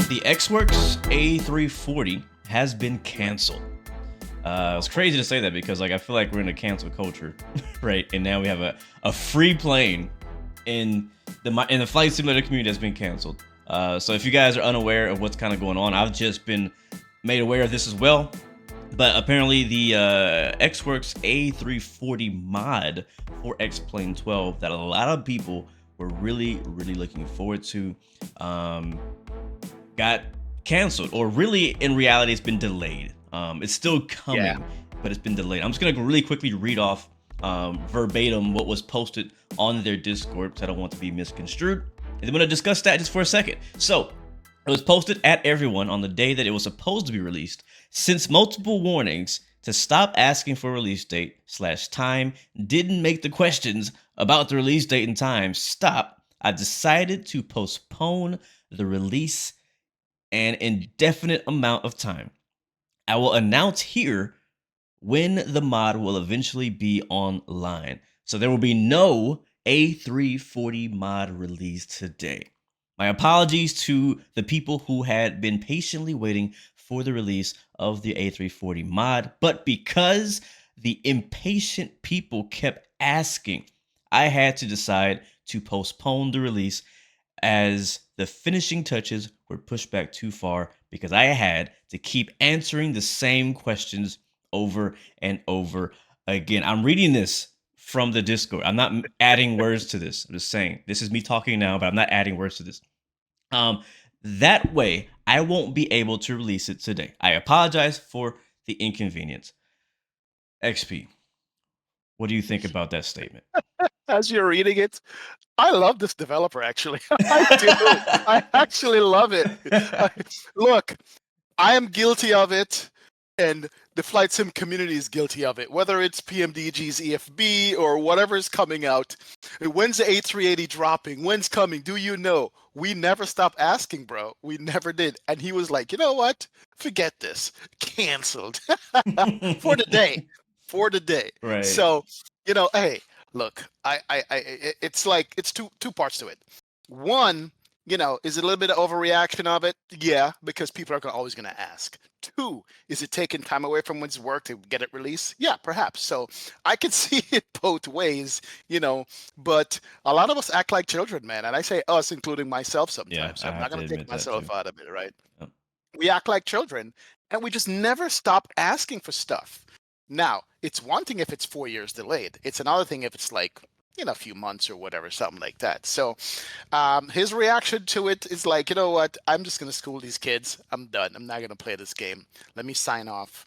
The Xworks A340 has been canceled. It's crazy to say that because I feel like we're in a cancel culture, right? And now we have a free plane in the flight simulator community that's been canceled. So if you guys are unaware of what's kind of going on, I've just been made aware of this as well. But apparently the Xworks A340 mod for X-Plane 12 that a lot of people were really looking forward to got canceled, or really in reality it's been delayed. It's still coming, but it's been delayed. I'm just gonna really quickly read off verbatim what was posted on their Discord because I don't want to be misconstrued. And I'm gonna discuss that just for a second. So it was posted at everyone on the day that it was supposed to be released. Since multiple warnings to stop asking for release date / time didn't make the questions about the release date and time stop, I decided to postpone the release an indefinite amount of time. I will announce here when the mod will eventually be online. So there will be no A340 mod released today. My apologies to the people who had been patiently waiting for the release of the A340 mod, but because the impatient people kept asking, I had to decide to postpone the release as the finishing touches were pushed back too far because I had to keep answering the same questions over and over again. I'm reading this from the Discord. I'm not adding words to this. I'm just saying this is me talking now, but I'm not adding words to this. That way, I won't be able to release it today. I apologize for the inconvenience. XP, what do you think about that statement? As you're reading it, I love this developer, actually. I do. I actually love it. Look, I am guilty of it, and the flight sim community is guilty of it. Whether it's PMDG's EFB or whatever is coming out. When's the A380 dropping? When's coming? Do you know? We never stopped asking, bro. We never did. And he was like, you know what? Forget this. Canceled. For the day. For the day. Right. So, hey, look, it's like, it's two parts to it. One, is it a little bit of overreaction of it? Yeah, because people are always going to ask. Two, is it taking time away from one's work to get it released? Yeah, perhaps. So I can see it both ways, but a lot of us act like children, man. And I say us, including myself sometimes. Yeah, so I'm not going to take myself out of it, right? Yep. We act like children, and we just never stop asking for stuff. Now, it's one thing if it's 4 years delayed. It's another thing if it's like, a few months or whatever, something like that. So his reaction to it is like, you know what? I'm just going to school these kids. I'm done. I'm not going to play this game. Let me sign off.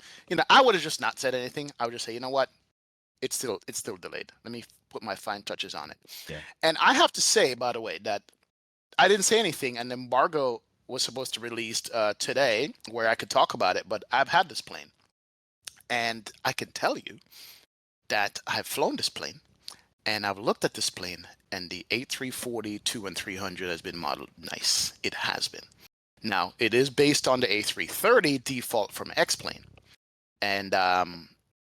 I would have just not said anything. I would just say, you know what? It's still delayed. Let me put my fine touches on it. Yeah. And I have to say, by the way, that I didn't say anything. An embargo was supposed to release today where I could talk about it, but I've had this plane. And I can tell you that I've flown this plane. And I've looked at this plane, and the A340, 2 and 300 has been modeled nice. It has been. Now, it is based on the A330 default from X-Plane. And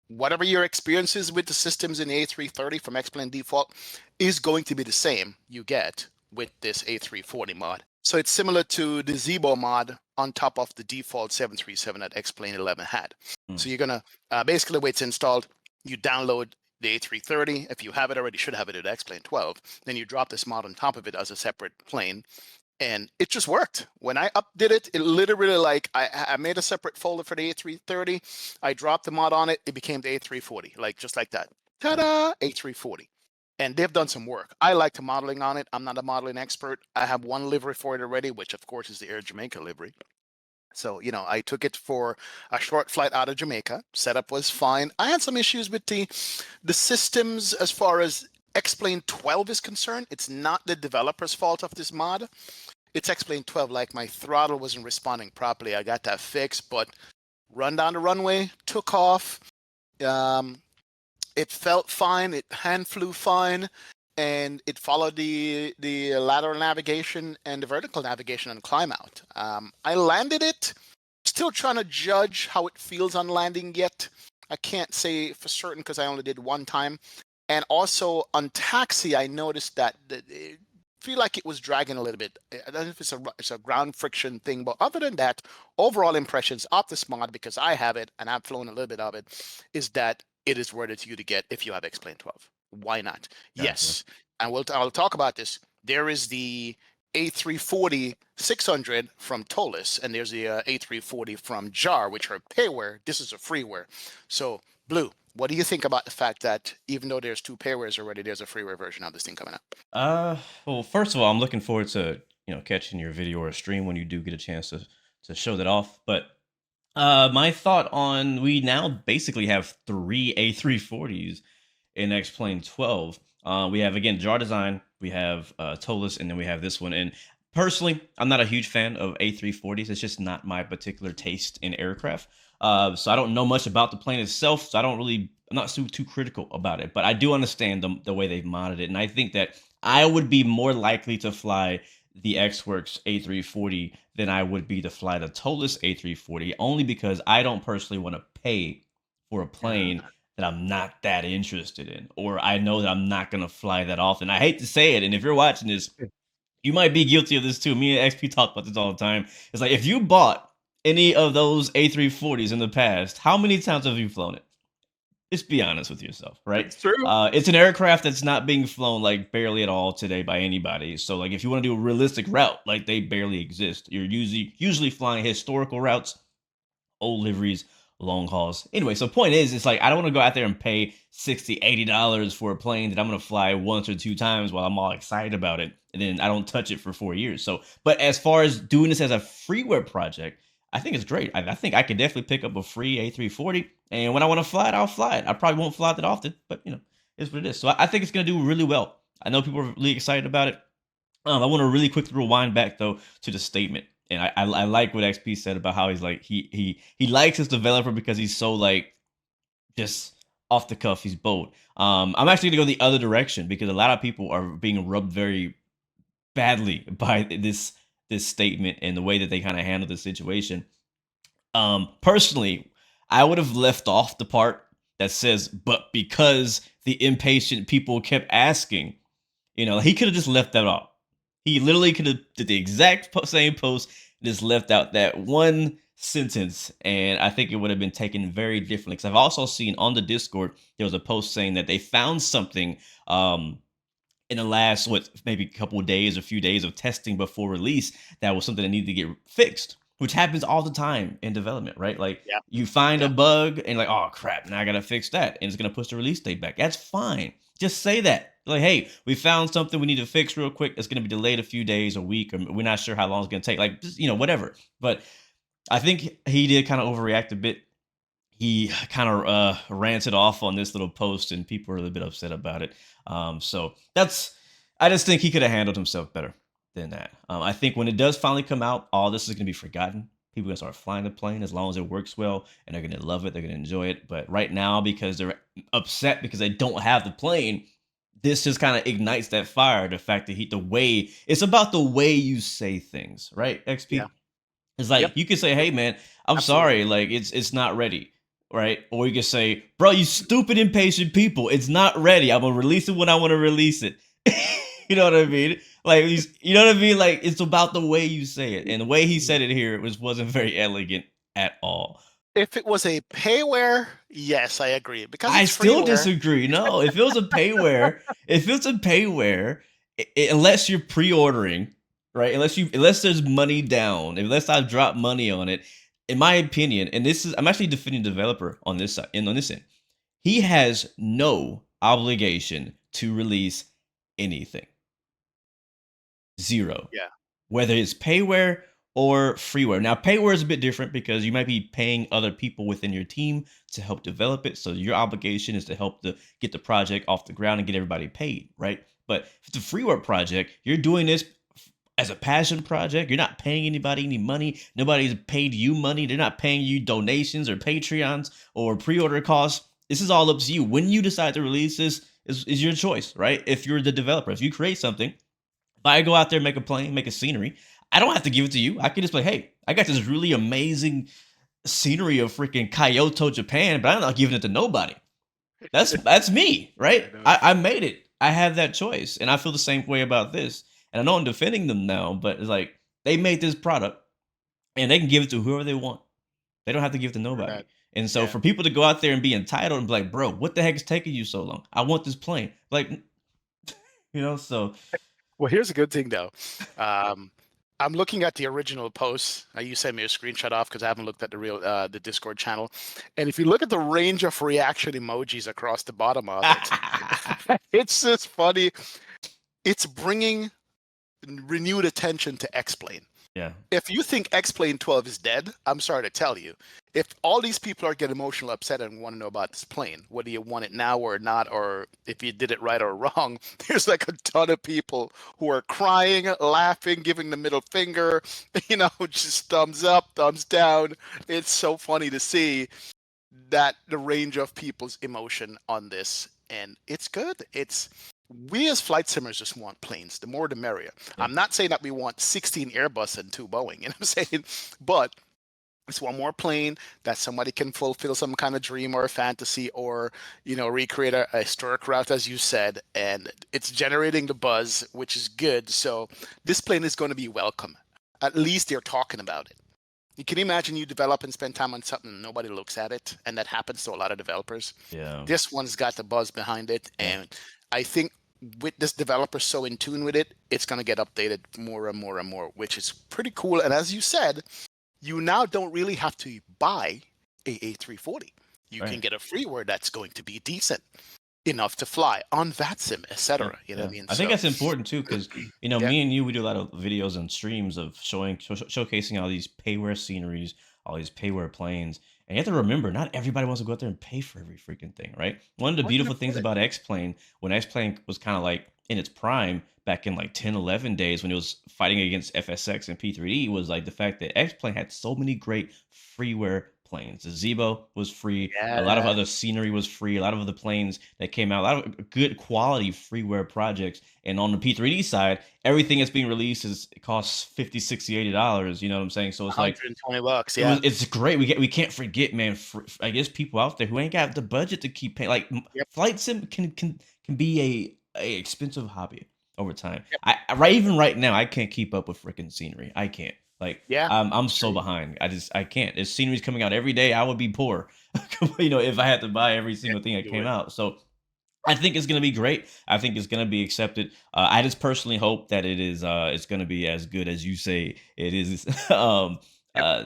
whatever your experience is with the systems in the A330 from X-Plane default is going to be the same you get with this A340 mod. So it's similar to the Zebo mod on top of the default 737 that X-Plane 11 had. So you're going to, basically, the way it's installed, you download the A330. If you have it already, should have it at X-Plane 12. Then you drop this mod on top of it as a separate plane. And it just worked. When I updid it, it literally, like, I made a separate folder for the A330. I dropped the mod on it. It became the A340, like just like that. Ta-da! A340. And they've done some work. I like the modeling on it. I'm not a modeling expert. I have one livery for it already, which, of course, is the Air Jamaica livery. So, I took it for a short flight out of Jamaica. Setup was fine. I had some issues with the systems as far as X-Plane 12 is concerned. It's not the developer's fault of this mod. It's X-Plane 12. Like, my throttle wasn't responding properly. I got that fixed, but run down the runway, took off. It felt fine. It hand flew fine. And it followed the lateral navigation and the vertical navigation and climb out. I landed it. Still trying to judge how it feels on landing yet. I can't say for certain because I only did one time. And also on taxi, I noticed that feel like it was dragging a little bit. I don't know if it's a ground friction thing, but other than that, overall impressions of this mod, because I have it and I've flown a little bit of it, is that it is worth it to you to get if you have X-Plane 12. Why not? Gotcha. Yes, and I'll talk about this. There is the A340 600 from Tolis, and there's the A340 from JAR, which are payware. This is a freeware. So, Blue, what do you think about the fact that even though there's two paywares already, there's a freeware version of this thing coming out? Well, first of all, I'm looking forward to catching your video or stream when you do get a chance to show that off. But my thought on we now basically have three A340s in X-Plane 12. We have again Jar Design, we have Tolis, and then we have this one. And personally, I'm not a huge fan of A340s. It's just not my particular taste in aircraft. So I don't know much about the plane itself. So I'm not too critical about it. But I do understand the way they've modded it, and I think that I would be more likely to fly the X-Works A340 than I would be to fly the Tolis A340, only because I don't personally want to pay for a plane that I'm not that interested in, or I know that I'm not going to fly that often. I hate to say it, and if you're watching this, you might be guilty of this too. Me and XP talk about this all the time. It's like if you bought any of those A340s in the past, how many times have you flown it? Just be honest with yourself, right? It's true. It's an aircraft that's not being flown like barely at all today by anybody. So like if you want to do a realistic route, like they barely exist. You're usually flying historical routes, old liveries, long hauls. Anyway, so point is, it's like I don't want to go out there and pay $60, $80 for a plane that I'm going to fly once or two times while I'm all excited about it, and then I don't touch it for 4 years. So, but as far as doing this as a freeware project, I think it's great. I think I could definitely pick up a free A340, and when I want to fly it, I'll fly it. I probably won't fly it that often, but it's what it is. So I think it's going to do really well. I know people are really excited about it. I want to really quickly rewind back though to the statement, and I like what XP said about how he's like he likes his developer because he's so like just off the cuff. He's bold. I'm actually gonna go the other direction because a lot of people are being rubbed very badly by this statement and the way that they kind of handle the situation. Personally, I would have left off the part that says, "But because the impatient people kept asking," he could have just left that off. He literally could have did the exact same post and just left out that one sentence, and I think it would have been taken very differently. Because I've also seen on the Discord there was a post saying that they found something in the last maybe a couple of days, a few days of testing before release that was something that needed to get fixed, which happens all the time in development, right? Like Yeah. you find a Yeah. bug and like, oh crap, now I gotta fix that, and it's gonna push the release date back. That's fine. Just say that. Like, hey, we found something we need to fix real quick. It's gonna be delayed a few days, a week, or we're not sure how long it's gonna take. Like, just, whatever. But I think he did kind of overreact a bit. He kind of ranted off on this little post, and people are a little bit upset about it. So I just think he could have handled himself better than that. I think when it does finally come out, all this is going to be forgotten. People are going to start flying the plane as long as it works well, and they're going to love it. They're going to enjoy it. But right now, because they're upset because they don't have the plane, this just kind of ignites that fire. The fact that it's about the way you say things, right? Yeah. XP. It's like Yep. you can say, "Hey, man, I'm Absolutely. sorry, like it's not ready." Right? Or you can say, "Bro, you stupid impatient people, it's not ready. I'm gonna release it when I want to release it." You know what I mean? Like you know what I mean? Like it's about the way you say it, and the way he said it here wasn't very elegant at all. If it was a payware, yes, I agree. Because I it's still freeware. disagree. No, if it's a payware, unless you're pre-ordering, right? Unless there's money down, unless I drop money on it, in my opinion, and I'm actually defending the developer on this side and on this end, he has no obligation to release anything. Zero. Yeah. Whether it's payware or freeware. Now, payware is a bit different because you might be paying other people within your team to help develop it. So your obligation is to help get the project off the ground and get everybody paid, right? But if it's a freeware project, you're doing this as a passion project. You're not paying anybody any money. Nobody's paid you money. They're not paying you donations or Patreons or pre-order costs. This is all up to you. When you decide to release this is your choice, right? If you're the developer, if you create something, if I go out there, make a plane, make a scenery, I don't have to give it to you. I can just be like, hey, I got this really amazing scenery of freaking Kyoto, Japan, but I'm not giving it to nobody. That's me, right? I know. I made it. I have that choice, and I feel the same way about this. And I know I'm defending them now, but it's like they made this product and they can give it to whoever they want. They don't have to give it to nobody. Right. And so Yeah. for people to go out there and be entitled and be like, bro, what the heck is taking you so long? I want this plane. Like, so Well, here's a good thing though. Um, I'm looking at the original post. You sent me a screenshot off because I haven't looked at the Discord channel. And if you look at the range of reaction emojis across the bottom of it, it's just funny. It's bringing renewed attention to X-Plane. yeah. If you think X-Plane 12 is dead, I'm sorry to tell you. If all these people are getting emotional upset and want to know about this plane, whether you want it now or not, or if you did it right or wrong, there's like a ton of people who are crying, laughing, giving the middle finger, just thumbs up, thumbs down. It's so funny to see that the range of people's emotion on this, and it's good. We as flight simmers just want planes. The more the merrier. Yeah. I'm not saying that we want 16 Airbus and 2 Boeing, you know what I'm saying? But it's one more plane that somebody can fulfill some kind of dream or a fantasy, or recreate a historic route, as you said, and it's generating the buzz, which is good. So this plane is going to be welcome. At least they're talking about it. You can imagine you develop and spend time on something and nobody looks at it, and that happens to a lot of developers. Yeah. This one's got the buzz behind it, and I think with this developer so in tune with it, it's going to get updated more and more and more, which is pretty cool. And as you said, you now don't really have to buy a A340. You can get a freeware that's going to be decent enough to fly on VATSIM, etc. You know what I mean? I think that's important too, because Yeah. me and you, we do a lot of videos and streams of showcasing all these payware sceneries, all these payware planes. And you have to remember, not everybody wants to go out there and pay for every freaking thing, right? One of the Or can beautiful things afford it. about X-Plane, when X-Plane was kind of like in its prime back in like 10, 11 days when it was fighting against FSX and P3D, was like the fact that X-Plane had so many great freeware planes. The Zebo was free. A lot of Yeah. other scenery was free. A lot of other planes that came out, a lot of good quality freeware projects. And on the P3D side, everything that's being released it costs $50, $60, $80. You know what I'm saying? So it's like $120. Yeah. it's great. We can't forget, man. I guess people out there who ain't got the budget to keep paying, like Yep. flight sim can be a expensive hobby over time. Yep. Even right now, I can't keep up with freaking scenery. I can't. Like, Yeah. I'm so behind. I can't. If scenery's coming out every day, I would be poor. If I had to buy every single thing that You came would. out. So I think it's gonna be great. I think it's gonna be accepted. I just personally hope that it's gonna be as good as you say it is. Yep. Uh,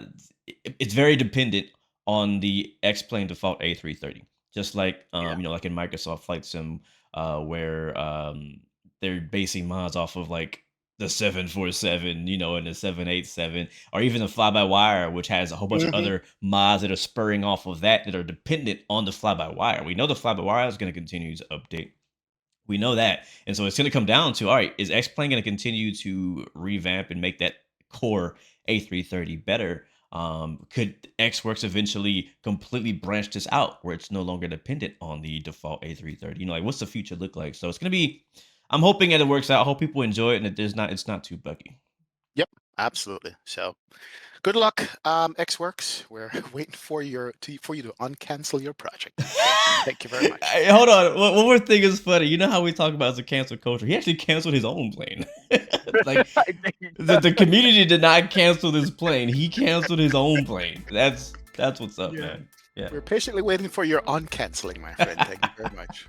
it's very dependent on the X-Plane default A330. Just like Yeah. like in Microsoft Flight Sim, where they're basing mods off of like the 747, and the 787, or even the fly-by-wire, which has a whole bunch of Mhm. other mods that are spurring off of that are dependent on the fly-by-wire. We know the fly-by-wire is going to continue to update. We know that. And so it's going to come down to, all right, is X-Plane going to continue to revamp and make that core A330 better? Could Xworks eventually completely branch this out where it's no longer dependent on the default A330? Like what's the future look like? So it's going to be, I'm hoping that it works out. I hope people enjoy it and that it's not too buggy. Yep. Absolutely. So good luck, XWorks. We're waiting for you to uncancel your project. Thank you very much. Hey, hold on. One more thing is funny. You know how we talk about as a cancel culture? He actually canceled his own plane. Like the community did not cancel this plane. He canceled his own plane. That's what's up, Yeah. man. Yeah. We're patiently waiting for your uncanceling, my friend. Thank you very much.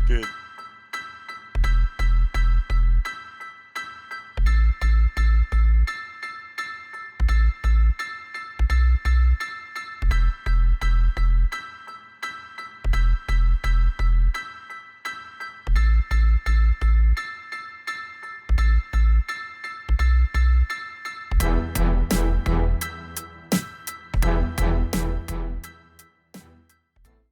Good.